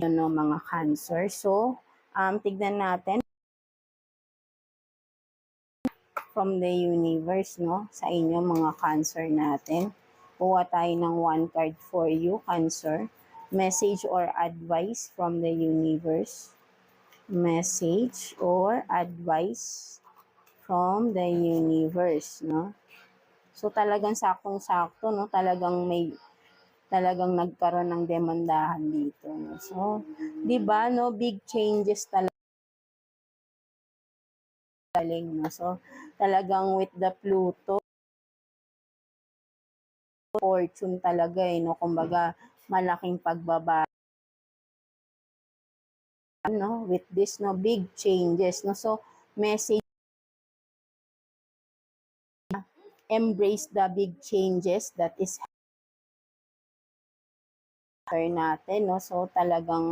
no, mga cancer. So, tignan natin from the universe, no, sa inyo mga cancer natin. Kuha tayo ng one card for you, cancer. Message or advice from the universe. Message or advice from the universe, no? So, talagang saktong-sakto, no? Talagang nagkaroon ng demandahan dito, no? So, 'di ba, no, big changes talaga, no? So, talagang with the Pluto, fortune talaga no? Kumbaga, malaking pagbabago, no? With this, no, big changes, no? So, message, embrace the big changes that is natin, no? So, talagang